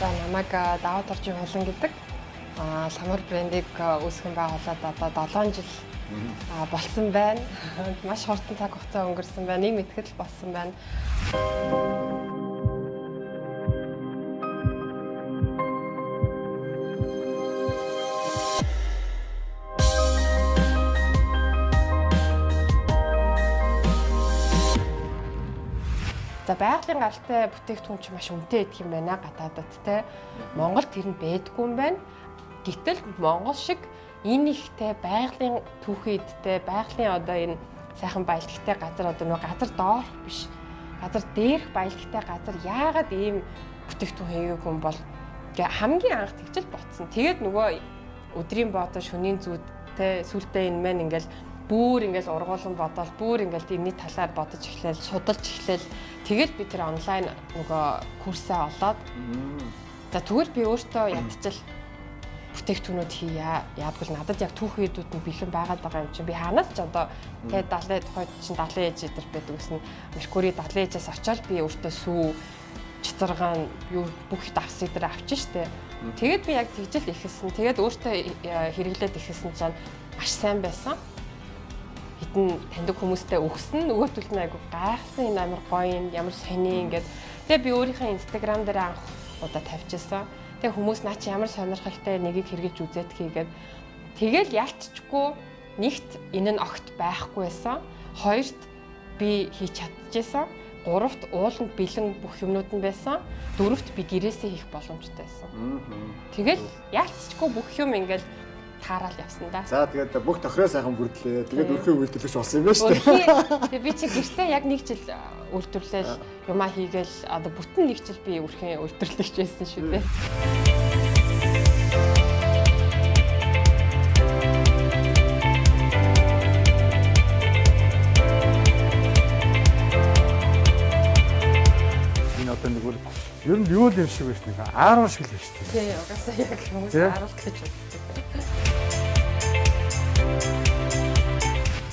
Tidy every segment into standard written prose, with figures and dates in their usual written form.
Намайг даваад оржийн хулан гэдэг. Ламур брендийг үүсгэн байгуулад одоо 7 жил болсон байна. Маш хурдан цаг хугацаа өнгөрсөн байна. Ийм итгэл болсон байна. За байгалийн гаралтай бүтээгдэхүүн ч маш үнэтэй идэх юм байна гадаадд те. Монголд тэр нь байдгүй юм байна. Гэтэл Монгол шиг энэ ихтэй байгалийн түүхий идтэй, байгалийн одоо энэ сайхан баялагтай газар одоо нөгөө газар доорх биш. Газар дээрх баялагтай газар яагаад ийм бүтээгдэхүүн хийгээгүй юм бол хамгийн анх тэгжэл ботсон. Тэгээд нөгөө өдрийн боодоо шөнийн зүүд те сүлдээ энэ мэн ингээл бүр ингээл ургуулсан бодоод бүр ингээл тэрний талаар бодож эхлээл, судалж эхлээл. Тэгэл би тэр онлайн нөгөө курсаа олоод за тэгвэл би өөртөө ядчил бүтээгдэхүүнүүд хийя. Яаггүй надад яг түүх хийдүүд нь бэлэн байгаад байгаа юм чинь би хаанаас ч одоо тэгээд 70 тухайд чинь 70 ээж идэр байдаг гэсэн Меркури 70 ээжээс очоод би өөртөө сүү чицаргаан юу бүх давс идэр авчин штэ. Тэгээд би яг тэгжэл ихэлсэн. Тэгээд өөртөө хэрэглээд ихэлсэн чинь маш сайн байсан. Хитэн таньдаг хүмүүстэй өгсөн нөгөө төлөв нь айгу гайхсан энэ амар гоё юм ямар сони ингээд тэгээ би өөрийнхөө инстаграм дээр анх удаа тавьчихсан. Тэгээ хүмүүс наа чи ямар сонирхолтой нэгийг хэрэгж үзээд хийгээд тэгэл ялцчихгүй нэгт энэ нь огт байхгүй байсан. Хоёрт би хийж чадчихсан. Гуравт ууланд бэлэн бүх юмнууд нь байсан. Дөрөвт би гэрээсээ хийх боломжтой байсан. Тэгэл ялцчихгүй бүх юм ингээд таарал явсан да. За тэгээд бүх тохироо сайхан бүрдлээ. Тэгээд өрхөө үйлдвэрлэж болсон юм байна шүү дээ. Тэгээд би чи гэртээ яг нэг жил үйлдвэрлэл юмаа хийгээл одоо бүтэн нэг жил би өрхийн үйлдвэрлэгч байсан шүү дээ. Энэ одоо нэг ер нь юу юм шиг байна нэг ааруул шиг л байна шүү дээ. Тий, угаасаа яг хүмүүс ааруул гэж боддог.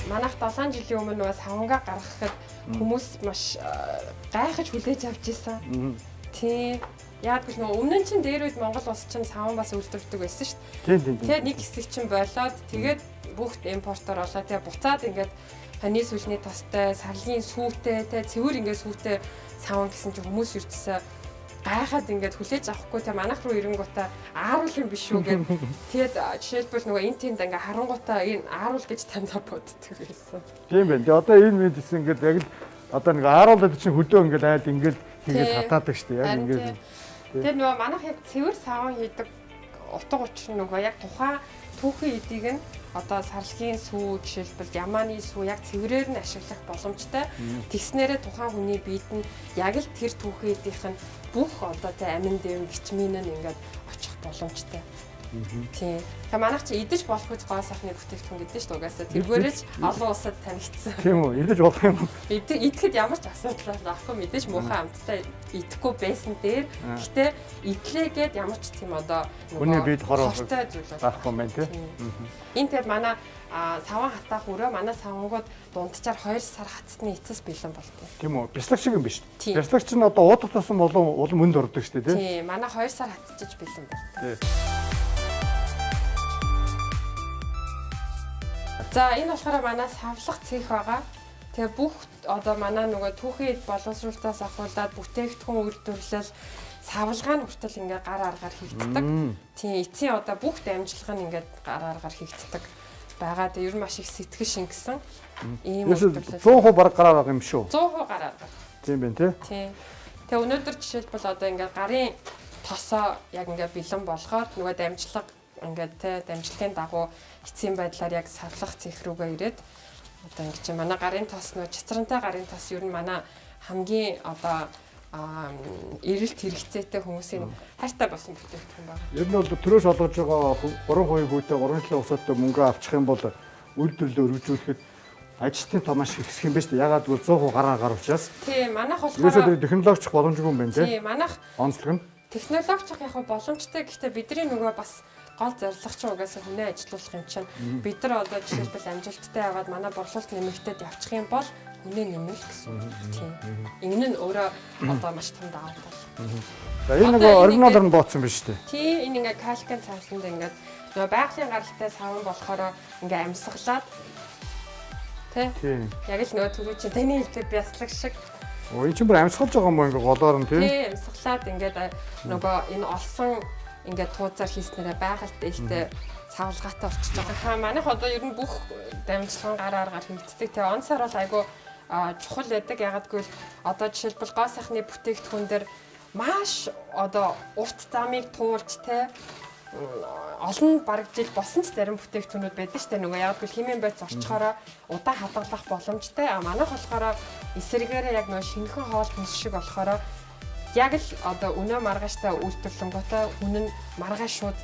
Манайх 7 жилийн өмнө нөгөө савнгаа гаргахад хүмүүс маш гайхаж хүлээж авч ирсэн. Тий. Яг гэж нөгөө өмнө нь чинь дээр үед Монгол улс чинь савн бас үйлдвэрдэг байсан шүү дээ. Тэгээ нэг хэсэг чинь болоод тэгээд бүгд импортоор олоо тэгээ буцаад ингээд ханы сүлний тостой, сарлын сүүтэй, тэгээ цэвэр ингээд сүүтэй савн гэсэн чинь хүмүүс ирдсэн гайхаад ингээд хүлээж авахгүй те манайх руу ирэнгуудаа ааруул юм биш үү гэд тэгээд жишээлбэл нөгөө энэ тэнд ингээд харангуудаа энэ ааруул гэж таньдаа боддог байсан. Тийм байна. Тэгээ одоо энэ мэд гэсэн ингээд яг л одоо нэг ааруулад чинь хөдөө ингээд айл ингээд хийгээд хатаадаг шүү дээ. Яг ингээд. Тэгээд нөгөө манайх яг цэвэр савн хийдэг утга учир нөгөө яг тухайн түүхийн эдийг нь одоо сарлгийн сүү жишээлбэл ямааны сүү яг цэврээр нь ашиглах боломжтой. Тэгснээрээ тухайн хүний биед нь яг л тэр түүхийн эдийнх нь бүх одоо тэ амин дэм витамин нь ингээд очих боломжтой. Тийм. Тэгээ манайх чи идэж болох үс гоо сайхны бүтээгдэхүүн гэдэг шүү дээ. Угаасаа тэргээрээ ч олон улсад танигдсан. Тийм үү? Идэж болох юм уу? Идэхэд ямар ч асуудал байхгүй мэдээж муухай амттай идэхгүй байсан дээр. Гэтэ идлээгээд ямар ч тийм одоо хүний биед хортой зүйл байхгүй байна тийм. Энэ тэгээд манай саван хатаах өрөө манай савангууд дунджаар 2 сар хатсны эцэс бэлэн болтой. Тийм үү? Бяцлаг шиг юм биш. Бяцлаг чинь одоо уудах тасан улам мөнд ордог шүү дээ тийм. Тийм. Манай 2 сар хатчиж бэлэн болтой. За энэ болохоор манай савлах цех байгаа. Тэгээ бүх одоо манай нөгөө түүхийн боловсруулалтаас ахуулаад бүтээгдэхүүн үйлдвэрлэл савлгаа нь хүртэл ингээ гар аргаар хийгддэг. Тийм эцсийн одоо бүх дамжлага нь ингээ гар аргаар хийгддэг байгаа. Тэгээ ер нь маш их сэтгэл шингэсэн. Ийм үйлдвэрлэл 100% бараг гараар байгаа юм шүү. 100% гар аргаар. Тийм байна тий. Тийм. Тэгээ өнөөдөр жишээлбэл одоо ингээ гарын тосоо яг ингээ бэлэн болохоор нөгөө дамжлага ингээд те дамжлагын дагуу эцсийн байдлаар яг савлах цех рүүгээ ирээд одоо ингэ чи манай гарын тос нөө чацрантай гарын тос ер нь манай хамгийн одоо эрэлт хэрэгцээтэй хүмүүсийн хайртай болсон бүтээгдэхүүн байна. Ер нь бол төрөөс олгож байгаа 3% хүүтэй 3 усаатай мөнгө авчих юм бол үйлдвэрлэлөө өргөжүүлэхэд ажилтны тоо маш ихсэх юм байна шүү дээ. Ягаад гэвэл 100% гараар гаруулчаас. Тийм манайх болохоор технологич боломжгүй юм байна тийм манайх онцлог нь технологич яг боломжтой гэхдээ бидний нөгөө бас гол зорилго ч угаасаа хүнээ ажилуулах юм чинь бид нар одоо жишээлбэл амжилттай яваад манай борлуулалт нэмэгдээд явчих юм бол үнэ нэмнэ л гэсэн. Тийм. Энэ нь өөрөө одоо маш том даваа тал. За энэ нөгөө оригинал нь бооцсон биз дээ. Тийм энэ ингээ калкан цаасанд ингээ нөгөө байгалийн гаралтай савн болохоор ингээ амьсгалаад тий. Яг л нөгөө түрүү чи таны хэлдэг бяцлаг шиг. Өө энэ ч бүр амьсгалж байгаа юм уу ингээ голоор нь тий. Тий амьсгалаад ингээ нөгөө энэ олсон ингээ тууцаар хийснээрээ байгальд ээлтэй цавлгаатай болчихж байгаа. Манайх одоо ер нь бүх дамжлагын гараар хийгддэг. Тэгээ он сар бол айгүй чухал байдаг. Ягаад гэвэл одоо жишээлбэл гоо сайхны бүтээгдэхүүн дээр маш одоо урт замыг туулж олон бараг жил босон ч зарим бүтээгдэхүүнүүд байдаг шүү дээ. Нөгөө яг л химийн байц орчхороо удаан хадгалах боломжтой. Манайх болохоор эсрэгээрээ яг нөгөө шинэхэн хоол хүнс шиг болохоор яг л одоо өнөө маргааштай үйлдвэрлэнгүүтээ үнэн маргааш шууд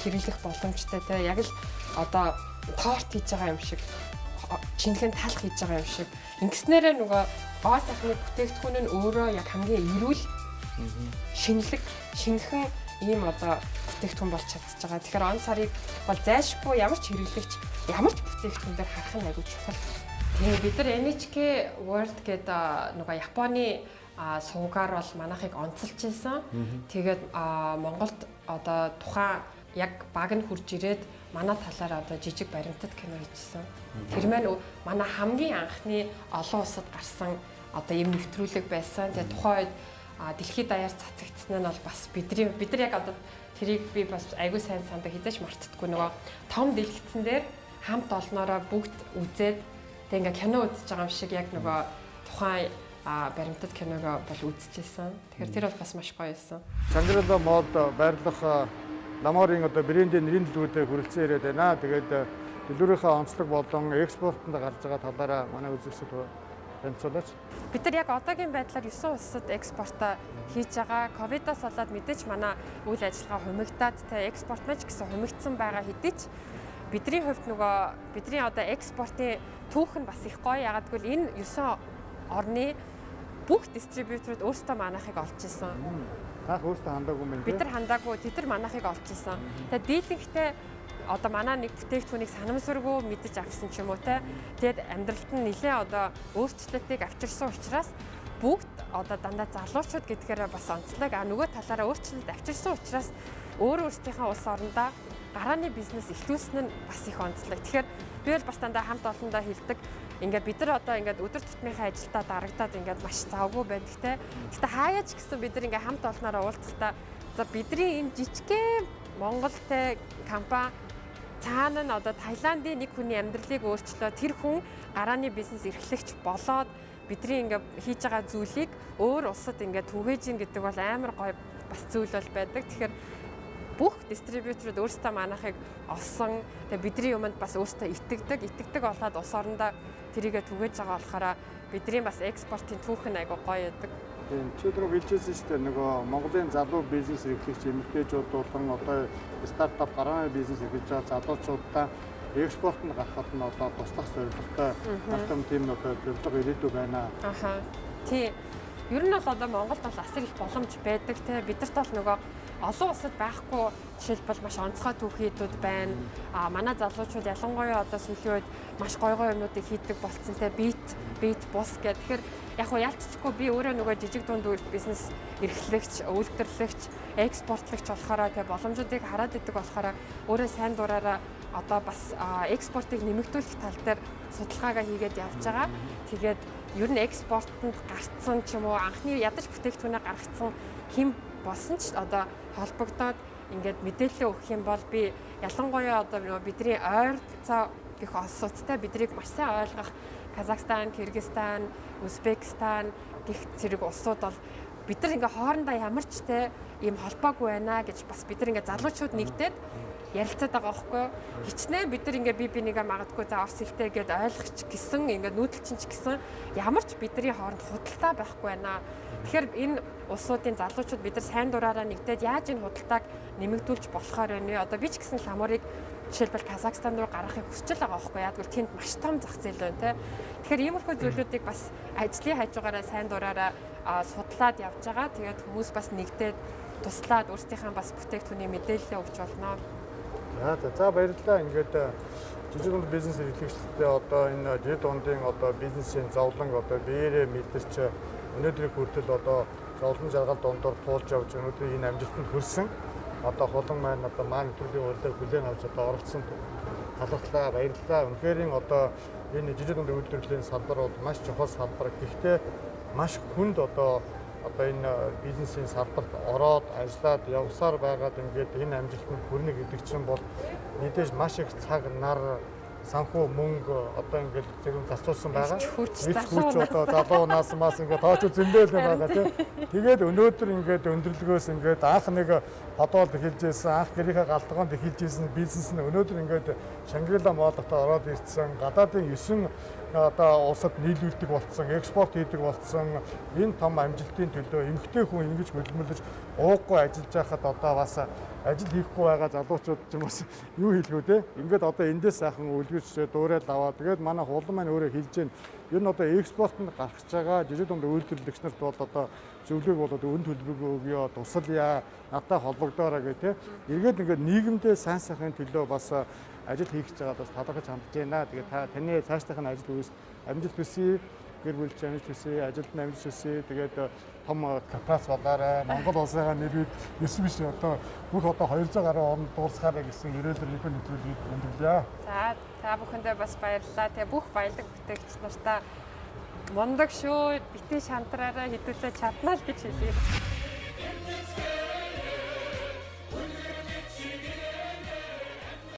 хэрэглэх боломжтой те яг л одоо торт хийж байгаа юм шиг чинхэн талах хийж байгаа юм шиг ингэснээрээ нөгөө гоо сайхны бүтээгдэхүүн нь өөрөө яг хамгийн эрүүл шинэлэг шинхэн ийм одоо бүтээгдэхүүн болж чадчихж байгаа. Тэгэхээр он сарыг бол зайлшгүй ямар ч хэрэглэгч ямар ч бүтээгдэхүүн дээр харах нь айгүй чухал. Тэгээ бид нар NHK World гэдэг нөгөө Японы суугаар бол манайхыг онцолж ийсэн. Тэгээд Монголд одоо тухайн яг баг нь хурж ирээд манай талаар одоо жижиг баримтат кино хийжсэн. Тэр маань манай хамгийн анхны олон улсад гарсан одоо ийм нэвтрүүлэг байсан. Тэгээд тухайн үед дэлхийд даяар цацагдсан нь бол бас бид нар яг одоо тэрийг би бас айгүй сайн сандаа хизээч мартдаггүй нөгөө том дэлгэцэн дээр хамт олноороо бүгд үзээд тэг ингээ кино үзэж байгаа юм шиг яг нөгөө тухайн баримтат киногоо бол үзчихсэн. Тэгэхээр тэр бол бас маш гоё байсан. Чангирла мод байрлах ламорын одоо брендийн нэрийн дэлгүүдэд хүрэлцэн ирээд байна. Тэгээд дэлгүүрийнхээ онцлог болон экспортод гарч байгаа талаараа манай үзэгчид танилцуулаач. Бид нар яг одоогийн байдлаар 9 улсад экспортоо хийж байгаа. Ковидоос болоод мэдээж манай үйл ажиллагаа хумигдаад экспорт мэж гэсэн хумигдсан байгаа хэдий ч бидний хувьд нөгөө бидний одоо экспортын түүх нь бас их гоё. Ягаад гэвэл энэ 9 орны бүх дистрибьюторууд өөрсдөө манайхыг олж исэн. Таах өөрсдөө хандаагүй мэн. Бид нар хандаагүй, тэд нар манайхыг олж исэн. Тэгээд дийлэнхтэй одоо манай нэг бүтээгдэхүүнийг санамсаргүй мэдэж авсан ч юм уу те. Тэгээд амьдралд нь нэлээ одоо өөрчлөлтийг авчирсан учраас бүгд одоо дандаа залуучууд гэдгээр бас онцлог. Нөгөө талаараа өөрчлөлт авчирсан учраас өөрсдийнхээ улс орондоо гарааны бизнес эхлүүлсэн нь бас их онцлог. Тэгэхээр би бол бас дандаа хамт олондоо хэлдэг. Ингээд бид нар одоо ингээд өдөр тутмынхаа ажилдаа дарагдаад ингээд маш завгүй байдаг те. Гэтэ хаяач гэсэн бид нар ингээд хамт олноороо уулзахдаа за бидний энэ жижигхэн Монголтэй компани цаана нь одоо Таиландын нэг хүний амьдралыг өөрчлөө тэр хүн гарааны бизнес эрхлэгч болоод бидний ингээд хийж байгаа зүйлийг өөр улсад ингээд түгээж ин гэдэг бол амар гоё бас зүйл бол байдаг. Тэгэхээр бүх дистрибьюторууд өөрсдөө манайхыг олсон. Тэгээ бидний юмд бас өөрсдөө итгэдэг болоод улс орондоо тэрийгэ түгээж байгаа болохоор бидний бас экспортын түүх нь айгүй гоё байдаг. Тийм чи түрүү хэлжсэн шүү дээ нөгөө Монголын залуу бизнес эрхлэгч эмэгтэйчүүд болон одоо стартап гарааны бизнес эрхэлж байгаа залуучуудаа экспортод гарахад нь одоо туслах зорилготой маш том тийм одоо зөвлөгөө ирээдүй байна. Аха. Тийм. Ер нь бол одоо Монголд бол асар их боломж байдаг те. Бидэрт бол нөгөө олон улсад байхгүй жишээлбэл маш онцгой түүхийдүүд байна. Манай залуучууд ялангуяа одоо сүүлийн үед маш гоё юмнуудыг хийдэг болцсон те. Бит бус гэх. Тэгэхээр яг хуу ялцчихгүй би өөрөө нөгөө жижиг дунд бизнес эрхлэгч, үйлдвэрлэгч, экспортлагч болохоор те боломжуудыг хараад идэг болохоор өөрөө сайн дураараа одоо бас экспортыг нэмэгдүүлэх тал дээр судалгаагаа хийгээд явж байгаа. Тэгээд ер нь экспортод гарцсан ч юм уу анхны ядаж бүтээгдэхүүнээ гаргацсан хэн болсон ч одоо холбогдоод ингээд мэдээлэл өгөх юм бол би ялангуяа одоо бидний ойролцоо гэх улсуудтай бидрийг маш сайн ойлгох Казахстан, Кыргызстан, Узбекистан гэх зэрэг улсууд бол бид нар ингээ хоорондоо ямар ч те ийм холбоогүй байна гэж бас бид нар ингээ залуучууд нэгдээд ярилцаад байгаа байхгүй хичнээн бид нар ингээ би нэгэ магадгүй за орс хэлтэй гэдээ ойлгох ч гэсэн ингээ нүүдэлчин ч гэсэн ямар ч бидний хооронд худалдаа байхгүй байна. Тэгэхээр энэ улсуудын залуучууд бид нар сайн дураараа нэгдээд яаж энэ худалдааг нэмэгдүүлж болохоор байна вэ? Одоо би ч гэсэн ламурыг жишээлбэл Казахстан руу гаргахыг хүсэж байгаа байхгүй яа гэвэл тэнд маш том зах зээл байна те. Тэгэхээр иймэрхүү зүйлүүдийг бас ажлын хажуугаараа сайн дураараа судлаад явж байгаа. Тэгээд хүмүүс бас нэгдээд туслаад өөрсдийнхээ бас бүтээгдэхүүний мэдээлэл өгч болно. За баярлалаа. Ингээд жижиг дунд бизнес эрхлэгчдээ одоо энэ жид дундын одоо бизнесийн зовлон одоо биеэрээ мэдэрч өнөөдрийг хүртэл одоо зовлон жаргал дундор туулж явж өнөөдөр энэ амжилтанд хүрсэн. Одоо хулан маань одоо маань төрлийн урьдаар хүлээн авч одоо оролцсон талархлаа, баярлалаа. Үнэхээр одоо энэ жижиг дунд үйлдвэрлэлийн салбар бол маш чухал салбар. Гэхдээ маш хүнд одоо энэ бизнесийн салбарт ороод ажиллаад явсаар байгаад ингээд энэ амжилтанд хүрнэ гэдэг чинь бол мэдээж маш их цаг нар санхүү мөнгө одоо ингээд зөвхөн зарцуулсан байгаа. Хүч одоо залуу наасмаас ингээд тооч зөндөл байгаа тийм. Тэгээд өнөөдөр ингээд өндөрлөгөөс ингээд анх нэг хотоолд эхэлжсэн, анх гэрийнхээ галтгоонд эхэлжсэн бизнес нь өнөөдөр ингээд Шангрила Моллот ороод ирсэн, гадаадын 9 одоо улсад нийлүүлдэг болсон, экспорт хийдэг болсон. Энэ том амжилтын төлөө эмэгтэй хүн ингэж хөдөлмөрлөж ууггүй ажиллаж байхад одоо бас ажил хийхгүй байгаа залуучууд ч юм бас юу хэлэх үү те. Ингээд одоо эндээс сайхан үлгэрч дуурайд аваа. Тэгээд манай хулан маань өөрөө хэлж байна. Ер нь одоо экспортод гарч байгаа жижиг дунд үйлдвэрлэгч нарт бол одоо зөвлөгөө болоод өн төлбөрөө өгөө, тусалъя, надтай холбогдоорой гэх те. Эргээд ингээд нийгэмдээ сайн сайхны төлөө бас ажил хийх гэж байгаа бас талархаж хандж байна. Тэгээд таны цаашдах нь ажил үйлс амжилт хүсье. Гэр бүл чинь амжилт хүсье, ажилд нь амжилт хүсье. Тэгээд том капас болоорой. Монгол улсынхаа нэрийг эс биш одоо бүх одоо 200 гаруй орнд дуусгаарай гэсэн ерөөлөөр нөхөр нэвтрүүлгийг өндөрлөө. За та бүхэндээ бас баярлалаа. Тэгээ бүх баялаг бүтээгч нартаа мундаг шүү. Битгий шантраараа хэдүүлээ чаднаа л гэж хэлье.